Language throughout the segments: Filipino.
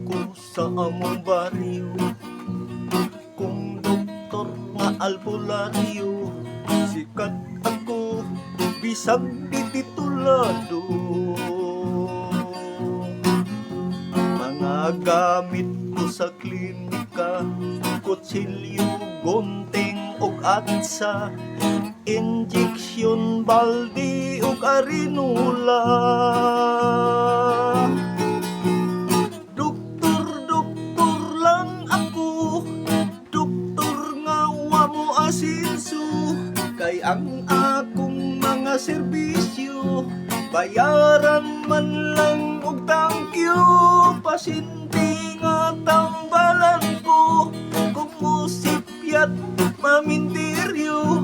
ko sa among baryo. Kung doktor nga albularyo, sikat ako bisag di titulado. Mga gamit ko sa klinika, kutsilyo, gunting ug atsa, injeksyon, baldi ug arinula. Doktor lang ako, doktor nga wa mo asinso, kay ang akong mga serbisyo bayaran man lang og thank you. Pasinti nga tambalan ko, kumusipyat mamindiryo,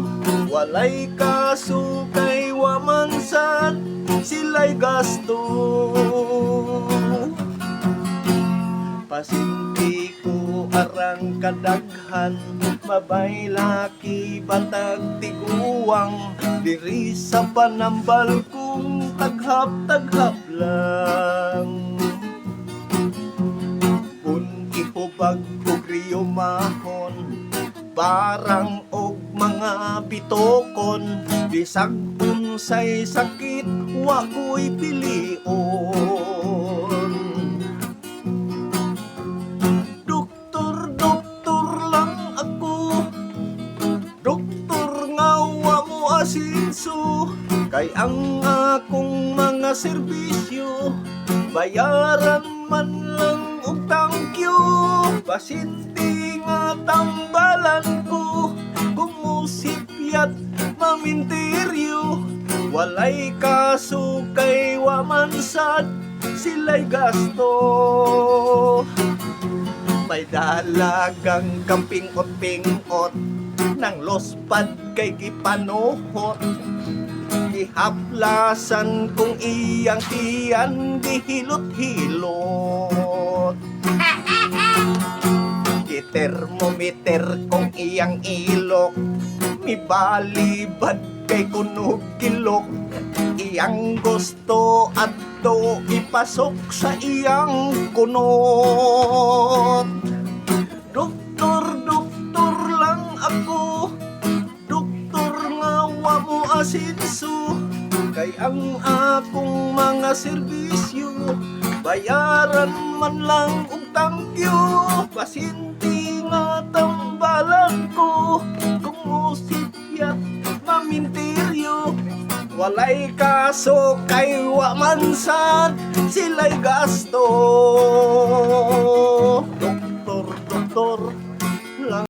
walay kaso kay wamansan sila'y gasto. Pasinti ko arang kadaghan, mabay laki batag tiguwang, diri sa panambal kong taghap-taghap lang. Ihubag og riyomahon, barang og mga bitokon, bisag unsay sakit wa ko'y pilion. Doktor lang ako, doktor nga wa mo asinso, kay ang akong mga serbisyo bayaran man lang og thank you. Pasinti nga tambalan ko, kumusipyat mamintiryo, walay kaso kay wamansad sila'y gasto. May dalagang kampingot-pingot, nang lospad kay gipanuhot, gihaplasan kung iyang tiyan gihilot-hilot. Gitermometer kung iyang ilok, mibalibad kay kunog kilok, iyang gusto at to ipasok sa iyang kunot. Doktor lang ako, doktor nga wa mo asinso, kay ang akong mga serbisyo bayaran man lang og thank you. Pasinti nga tambalan ko, kumusipyat mamintiryo, walay kaso kay wa mansad sila'y gasto.